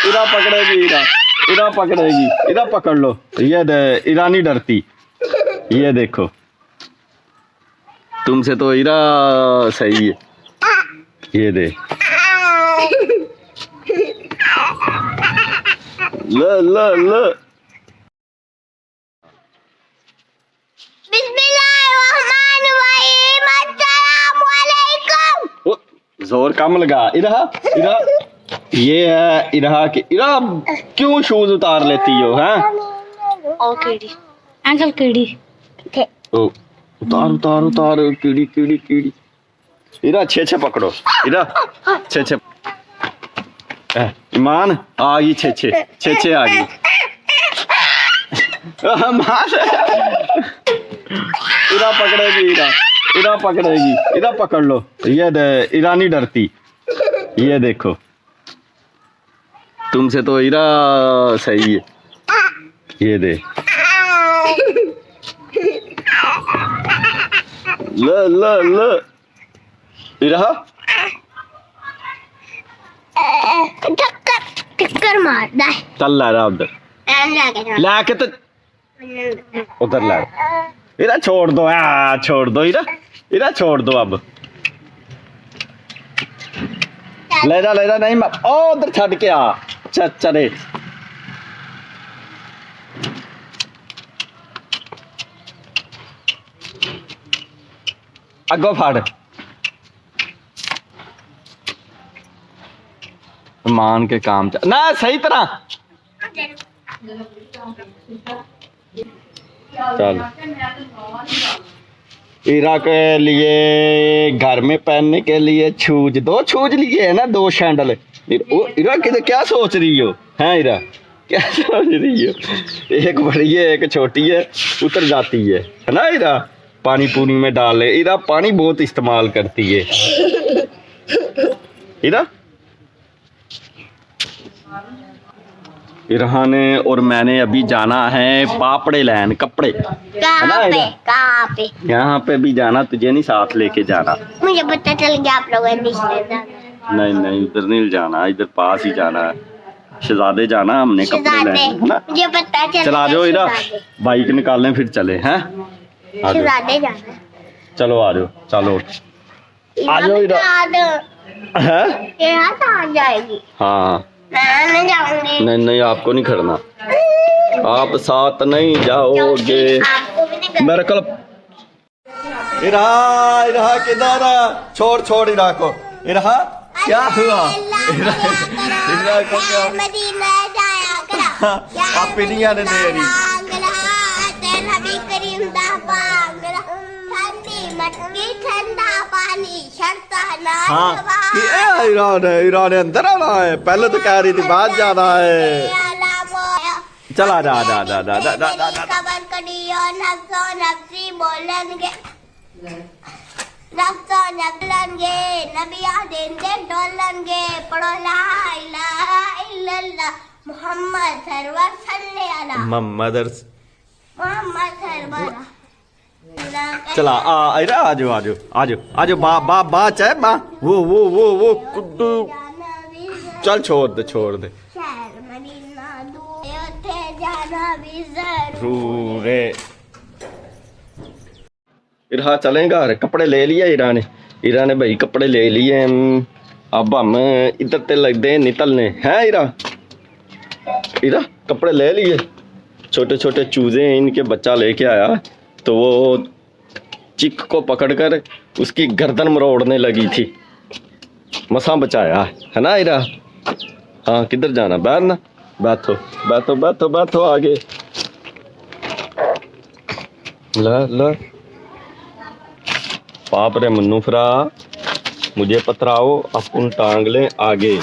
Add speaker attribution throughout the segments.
Speaker 1: इरा पकड़ेगी, इरा पकड़ेगी, इरा पकड़ लो। ये दे, इरा नहीं डरती। ये देखो, तुमसे तो इरा सही है। ये दे, ल ल ल जोर कम लगा। इरा इरा ये है इरा की। इरा क्यों शूज उतार लेती हो? हैं
Speaker 2: ओ कीड़ी अंकल कीड़ी
Speaker 1: ओ उतार उतार उतार। कीड़ी कीड़ी कीड़ी। इरा छे छे पकड़ो। इरा छे छे। ईमान आ गई। छे छे छे छे आ गई। इरा पकड़ेगी, इरा पकड़ेगी, इरा पकड़ लो। ये दे, इरा नहीं डरती। ये देखो, तुमसे तो इरा सही है। ये दे, ल ल ल इरा
Speaker 2: टक्कर मार दे।
Speaker 1: चल ला रहा उधर, लाके तो उधर ला। इरा छोड़ दो, छोड़ दो। इरा इरा छोड़ दो अब। ले जा नहीं मत। ओ उधर छड़ के आ। चले अगो फाड़। मान के काम ना सही तरह। चल, इरा के लिए घर में पहनने के लिए शूज, 2 शूज लिए है ना, 2 सैंडल। इरा क्या सोच रही हो? हैं इरा क्या सोच रही हो? एक बड़ी है एक छोटी है, उतर जाती है ना। इरा पानी पूनी में डाले। इरा पानी बहुत इस्तेमाल करती है। इरा इरहाने और मैंने अभी जाना है पापड़े लैन कपड़े।
Speaker 2: कहाँ पे?
Speaker 1: यहाँ पे भी जाना, तुझे नहीं साथ लेके जाना।
Speaker 2: मुझे पता चल गया आप लोगों ने।
Speaker 1: नहीं उधर नहीं जाना, इधर पास ही जाना है। शहजादे जाना हमने कपड़े लेने, है ना।
Speaker 2: मुझे पता चल।
Speaker 1: चला जाओ इरा, बाइक निकालने फिर चले हैं।
Speaker 2: शहजादे जाना।
Speaker 1: चलो आ जाओ, चलो आ जाओ इरा।
Speaker 2: आ जाएगी।
Speaker 1: हाँ
Speaker 2: मैं जाऊंगी।
Speaker 1: नहीं आपको नहीं खड़ना, आप साथ नहीं जाओगे। मेरे कल इरा इरा किधर? छोड़ इरा को। इरा क्या हुआ? इरा को क्या?
Speaker 2: मदीना जाया करा।
Speaker 1: आप नहीं आने दे रही।
Speaker 2: ठंडा पानी
Speaker 1: हाँ इरा ने अंदर आना है। पहले तो कह रही थी बाद जाना है। चला जा
Speaker 2: बोलेंगे नबिया देंगे डोलेंगे। पढ़ो ला इलाहा इल्लल्लाह मोहम्मद सरवर सल्ले अला
Speaker 1: मोहम्मद
Speaker 2: सरवर।
Speaker 1: चला आ जाओ बा चाहे बा। वो कुड्डू। चल छोड़ दे। इरा चलेगा। कपड़े ले लिए इरा ने भाई कपड़े ले लिए। अब हम इधर ते लगते निकलने हैं। इरा कपड़े ले लिए। छोटे चूजे हैं, इनके बच्चा लेके आया तो वो चिक को पकड़कर उसकी गर्दन मरोड़ने लगी थी। मसा बचाया है ना इरा। हाँ किधर जाना? बैठना, बैठो आगे। ला पाप रे मन्नू फरा, मुझे पतराओ, अपन टांग ले आगे।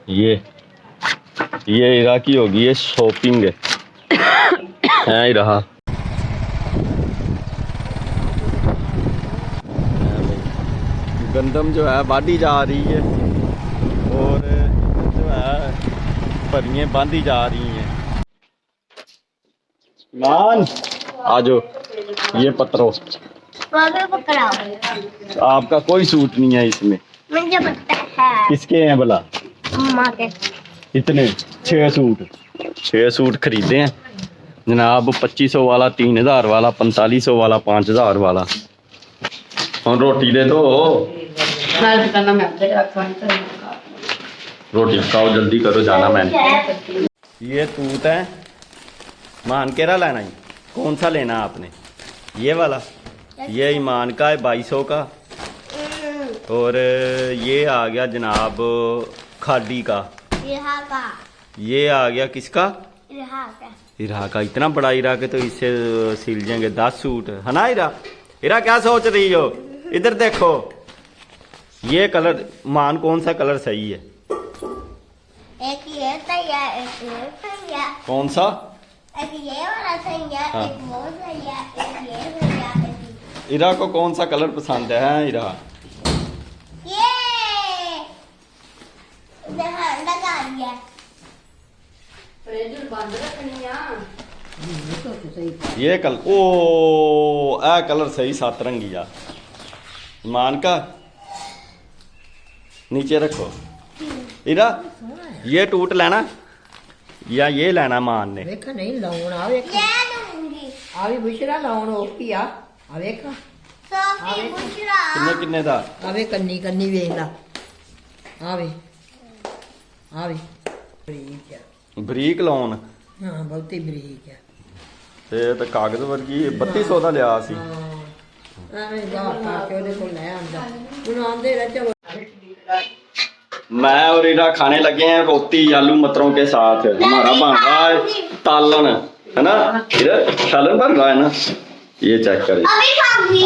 Speaker 1: ये इरा की होगी, ये शॉपिंग है ही रहा। गंदम जो है बांधी जा रही है और जो है परियां बांधी जा रही हैं। मान आजो, ये पत्रो
Speaker 2: पकड़ाओ।
Speaker 1: आपका कोई सूट नहीं है इसमें।
Speaker 2: मुझे पता है
Speaker 1: किसके हैं भला?
Speaker 2: मम्मा के।
Speaker 1: इतने 6 सूट 6 सूट खरीदे हैं जनाब। 2500 वाला, 3000 वाला, 4500 वाला, 5000 वाला। हम रोटी दे दो, रोटी खाओ, जल्दी करो, जाना मैंने। ये तूत है, मान केरा लेना है? कौन सा लेना आपने? ये वाला? ये ईमान का है 2200 का। और ये आ गया जनाब खादी का।
Speaker 2: इरहा का।
Speaker 1: ये आ गया किसका?
Speaker 2: इरहा का।
Speaker 1: इरा का। इतना बड़ा इरा के तो इससे सिल जाएंगे 10 सूट, है ना इरा? इरा क्या सोच रही हो? इधर देखो, ये कलर मान, कौन सा कलर सही है?
Speaker 2: एक ये सही है, एक ये सही है।
Speaker 1: कौन सा?
Speaker 2: एक ये वाला सही है,
Speaker 1: हाँ।
Speaker 2: एक वो सही है, एक ये सही है, एक
Speaker 1: इरा को कौन सा कलर पसंद है? हैं इरा?
Speaker 2: ये यहाँ लगा दिया।
Speaker 1: ये कलर, ओ आ कलर सही, सातरंगिया ईमान का। नीचे रखो इरा। ये टूट लेना या ये लेना मान ने?
Speaker 3: ਵੇਖ ਨਹੀਂ ਲਾਉਣ ਆ ਵੇਖ
Speaker 2: ले लूंगी।
Speaker 3: ਆ ਵੀ ਬੁਸ਼ਰਾ ਲਾਉਣ ਓਕੀ ਆ ਆ ਵੇਖ
Speaker 2: सोफी बुशरा।
Speaker 1: किन्ने किन्ने दा?
Speaker 3: ਆ ਵੇ ਕੰਨੀ ਕੰਨੀ ਵੇਖ ਲਾ ਆ ਵੇ ਬਰੀਕ ਆ
Speaker 1: ਬਰੀਕ ਲਾਉਣ
Speaker 3: ਹਾਂ ਬਹੁਤੀ ਬਰੀਕ ਆ
Speaker 1: ਤੇ ਤਾਂ ਕਾਗਜ਼ ਵਰਗੀ 3200 ਦਾ ਲਿਆ ਸੀ।
Speaker 3: ਹਾਂ ਐਵੇਂ ਬਾਹਰ ਪਾ ਕੇ ਉਹਦੇ ਕੋਲ ਲੈ ਆਂਦਾ ਹੁਣ ਆਂਦੇ ਰਹਿ ਚਲੋ
Speaker 1: मैं और इरा खाने लगे हैं रोटी आलू मटरों के साथ। हमारा बन रहा है तालन, है ना? इधर सालन बन रहा है ना, ये चेक करें।
Speaker 2: अभी खाऊंगी।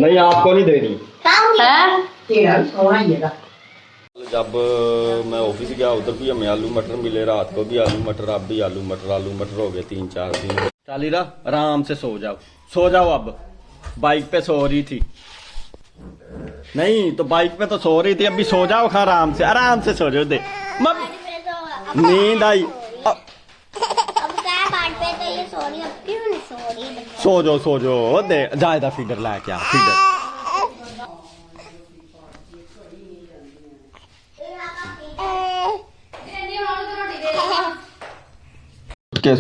Speaker 1: नहीं आपको नहीं देनी।
Speaker 2: खाऊंगी।
Speaker 3: ਤੇਰਾ ਵੀ ਸੋਹਣਾ ਹੀ ਹੈਗਾ
Speaker 1: जब मैं ऑफिस गया उधर भी हमें आलू मटर मिले, रात को भी आलू मटर, अब भी आलू मटर हो गए 3-4 दिन। चल इरा आराम से सो जाओ अब। बाइक पे सो रही थी, नहीं तो बाइक पे तो सो रही थी, अभी सो जाओ, आराम से सो जाओ। दे नींद आई।
Speaker 2: अब क्या पार्ट पे तो ये सॉरी, अब क्यों नहीं सॉरी?
Speaker 1: सो जाओ। दे जायदा फीडर लेके आ, फीडर।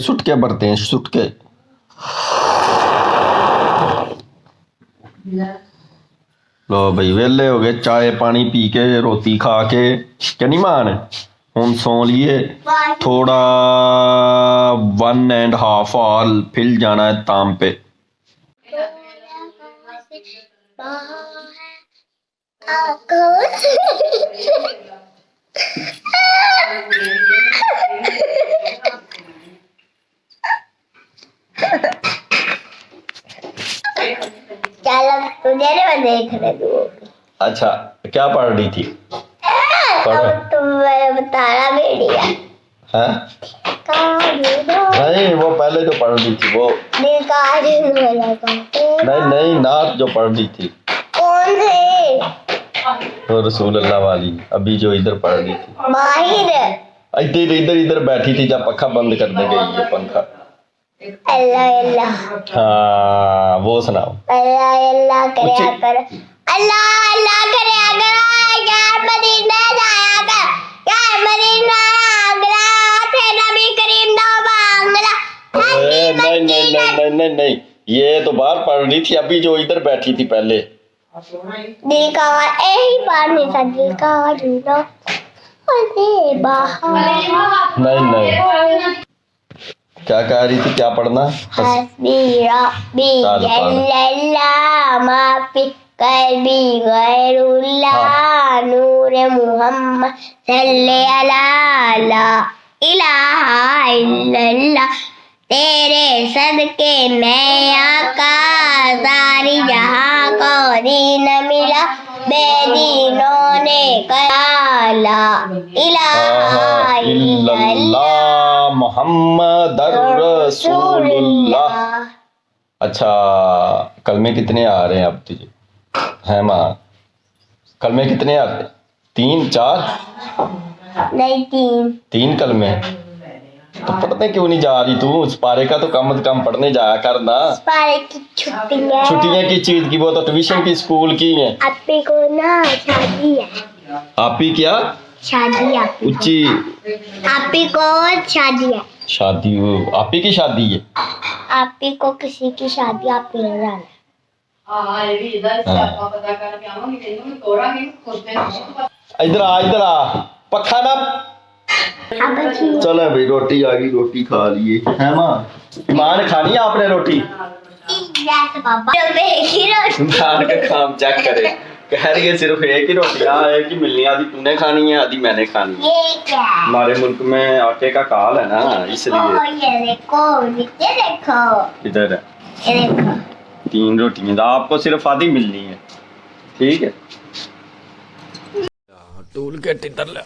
Speaker 1: सुटके भरते हैं, सुटके। लो भाई वेले हो गए, चाय पानी पी के रोटी खा के, क्या नहीं मान हम सो लिए। थोड़ा 1.5 आवर फिर जाना है ताम पे।
Speaker 2: चल तुझे मैं देख रही हूँ।
Speaker 1: अच्छा क्या पढ़ रही थी? पढ़ो।
Speaker 2: अब तुम बताना बेटिया।
Speaker 1: हैं? नहीं वो पहले जो पढ़ रही थी वो। नहीं नात जो पढ़ रही थी।
Speaker 2: कौन से?
Speaker 1: वो रसूल अल्लाह वाली, अभी जो इधर पढ़ रही थी।
Speaker 2: माहिर।
Speaker 1: इधर बैठी थी जब पखा बंद करने गई है, पंखा।
Speaker 2: अल्लाह अल्लाह।
Speaker 1: हाँ वो सुनाओ।
Speaker 2: अल्लाह अल्लाह करे कर, अल्लाह अल्लाह करे अगर यार मदीना जाया कर, यार मदीना अगला थे नबी करीम दा बांगला।
Speaker 1: नहीं ये तो बाहर पढ़ रही थी, अभी जो इधर बैठी थी पहले।
Speaker 2: दिल का यही पानी सा दिल का ढूंढो मुझे बाहर।
Speaker 1: नहीं क्या कह रही थी, क्या पढ़ना?
Speaker 2: हस्बी रब्बी जल्लल्लाह माफी कल्बी गैरुल्लाह नूर मुहम्मद सल्ले अला ला इलाहा इल्लल्लाह। तेरे सदके मैं आका सारी जहां को दीन मिला, बेदीनों ने कहा ला इलाहा इल्लल्लाह
Speaker 1: मोहम्मद रसूलुल्लाह। अच्छा कलमे कितने आ रहे हैं अब तुझे? है माँ कलमे कितने आते? 3-4?
Speaker 2: नहीं
Speaker 1: 3 कलमे। तो पढ़ने क्यों नहीं जा रही तू? उस पारे का तो कम से कम पढ़ने जाया कर ना।
Speaker 2: पारे की छुट्टियां।
Speaker 1: छुट्टियां किस चीज की? वो तो ट्यूशन की, स्कूल की है।
Speaker 2: अप्पी को ना शादी है।
Speaker 1: आपी क्या
Speaker 2: शादी आपी
Speaker 1: ऊंची
Speaker 2: आपी को शादी है।
Speaker 1: शादी हो आपी की शादी है
Speaker 2: आपी को किसी की शादी आपी ने जाना है।
Speaker 1: इधर आ पक्खा ना
Speaker 2: अब जी
Speaker 1: चलो भाई रोटी आ गई रोटी खा लिए है माँ ईमान खानी है आपने रोटी
Speaker 2: यस बाबा बेगी रोटी
Speaker 1: ईमान का काम चेक करे कह रही है सिर्फ एक ही रोटी है कि मिलनी आधी तूने खानी है आधी मैंने खानी है
Speaker 2: ये क्या है?
Speaker 1: हमारे मुल्क में आटे का काल है ना इसलिए
Speaker 2: ये देखो नीचे देखो
Speaker 1: इधर है
Speaker 2: ये देखो
Speaker 1: 3 रोटियां आपको सिर्फ आधी मिलनी है ठीक है टूल किट इधर ले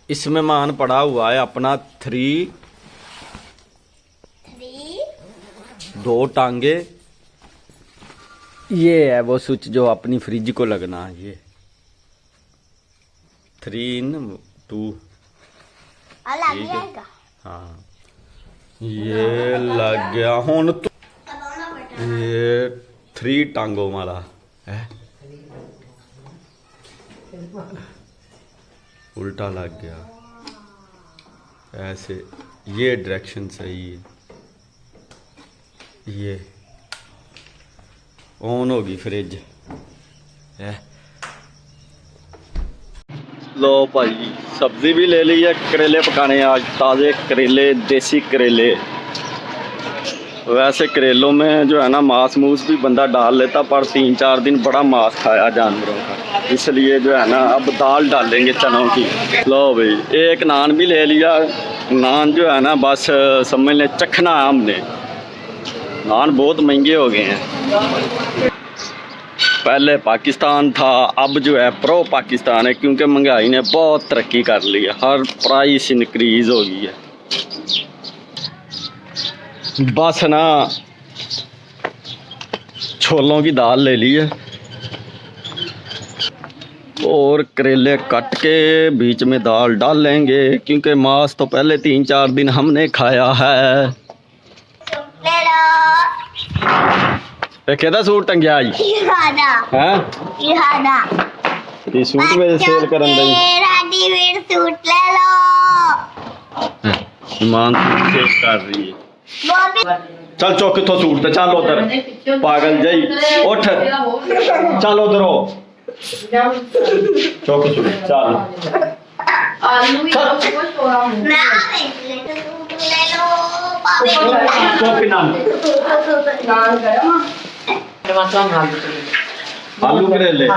Speaker 1: इसमें मान पड़ा हुआ है अपना 3 2 टांगे ये है वो स्विच जो अपनी फ्रिज को लगना है ये 3 in 2
Speaker 2: अलग
Speaker 1: ठीक है।
Speaker 2: जाएगा
Speaker 1: हाँ ये लग गया हुन तो ये 3 टांगों वाला है उल्टा लग गया ऐसे ये डायरेक्शन सही है ये ऑन होगी फ्रिज है लो भाई सब्जी भी ले ली है करेले पकाने आज ताज़े करेले देसी करेले वैसे करेलों में जो है ना मांस मूस भी बंदा डाल लेता पर 3-4 दिन बड़ा मांस खाया जानवरों का इसलिए जो है ना अब दाल डालेंगे चनों की लो भाई एक नान भी ले लिया नान जो है ना बस समझ लें चखना है हमने नान बहुत महंगे हो गए हैं पहले पाकिस्तान था अब जो है प्रो पाकिस्तान है क्योंकि महंगाई ने बहुत तरक्की कर ली है हर प्राइस इंक्रीज हो गई है बस ना छोलों की दाल ले ली है और करेले कट के बीच में दाल डाल लेंगे क्योंकि मांस तो पहले 3-4 दिन हमने खाया है
Speaker 2: ले लो
Speaker 1: कहता सूट टंगिया जी
Speaker 2: इहादा
Speaker 1: है
Speaker 2: इहादा
Speaker 1: ये सूट में सेल करन दई
Speaker 2: रेडी वेयर सूट ले लो
Speaker 1: ईमान सूट सेल कर रही है
Speaker 2: वो भी
Speaker 1: चल चौक किथों सूट ते चल उधर पागल जाई उठ चल उधर हो चौक सूट चल
Speaker 2: ना सूट ले लो पापे
Speaker 1: चौक नाम आलू करेले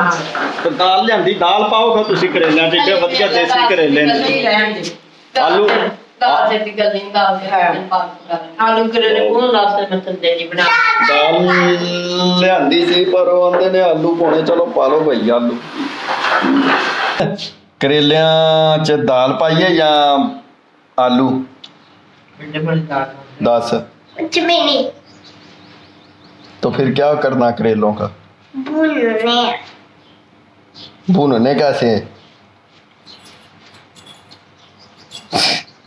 Speaker 1: तो दाल लियांदी दाल पाओ खा तुसी करेलियां च ਏਡੇ ਵਧੀਆ ਦੇਸੀ ਕਰੇਲੇ ਨੇ आलू
Speaker 3: आलू करेले कौन रास्ते में तंदे नहीं बना
Speaker 1: दाल लियांदी सी पर ਉਹ ਆਂਦੇ ਨੇ ਆਲੂ ਪਾਉਣੇ ਚਲੋ ਪਾ ਲਓ ਭਈ ਆਲੂ ਕਰੇਲਿਆਂ ਚ ਦਾਲ ਪਾਈਏ ਜਾਂ ਆਲੂ दस
Speaker 2: कुछ भी नहीं
Speaker 1: तो फिर क्या करना करेलों का
Speaker 2: भूनने
Speaker 1: भूनने कैसे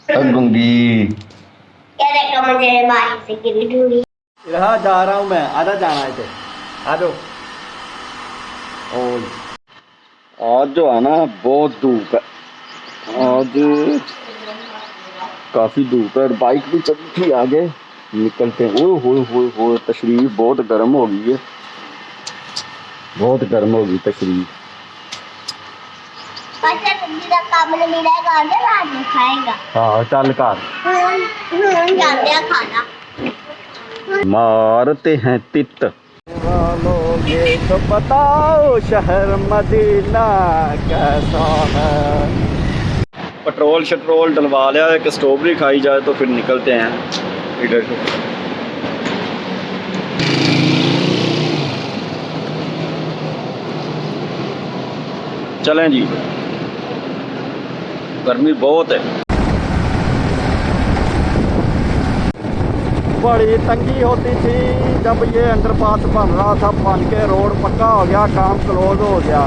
Speaker 1: गूंगी
Speaker 2: क्या देखा मुझे बाहर से गिरी ढूंढी
Speaker 1: यहाँ जा रहा हूँ मैं आधा जाना है तो आ जाओ और आज जो है ना बहुत धूप है आज काफी धूप है बाइक भी चली थी आगे निकलते हैं हो तशरीफ बहुत गर्म हो गई है बहुत गर्म हो गई तशरीफ
Speaker 2: अच्छा सब्जी का काम ने मिला है रात में खाएगा
Speaker 1: हाँ चल कर
Speaker 2: जाते हैं खाना
Speaker 1: मारते हैं तित वालों ये तो बताओ शहर मदीना कैसा है पेट्रोल शट्रोल डलवा लिया एक स्ट्रॉबेरी खाई जाए तो फिर निकलते हैं इधर से चलें जी गर्मी बहुत है बड़ी तंगी होती थी जब ये अंडरपास बन रहा था बन के रोड पक्का हो गया काम क्लोज हो गया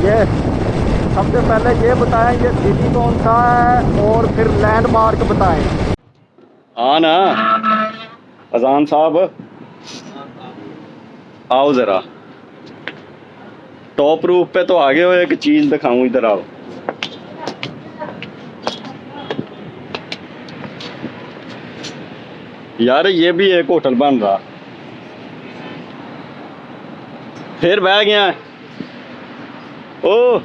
Speaker 1: ये सबसे पहले ये बताएं ये सिटी कौन सा है और फिर लैंडमार्क बताएं हाँ ना अजान साहब आओ ज़रा टॉप रूफ पे तो आगे हो, एक चीज दिखाऊं, इधर आओ। यार ये भी एक होटल बन रहा, फिर बह गया। ओ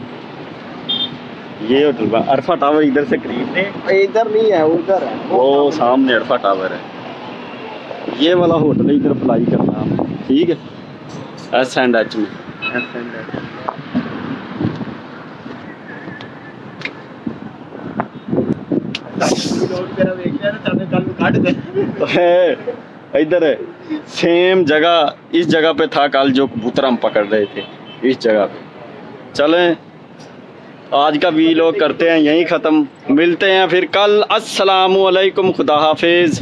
Speaker 1: ये होटल अरफा टावर इधर से खरीदने,
Speaker 4: इधर नहीं है, उधर है।
Speaker 1: वो सामने अरफा टावर है, ये वाला होटल इधर अप्लाई करना, ठीक है, S&H में। इधर है सेम जगह, इस जगह पे था कल जो कबूतर हम पकड़ रहे थे, इस जगह पे। चलें आज का वीडियो करते हैं यहीं ख़त्म, मिलते हैं फिर कल। अस्सलामु अलैकुम, खुदा हाफिज़।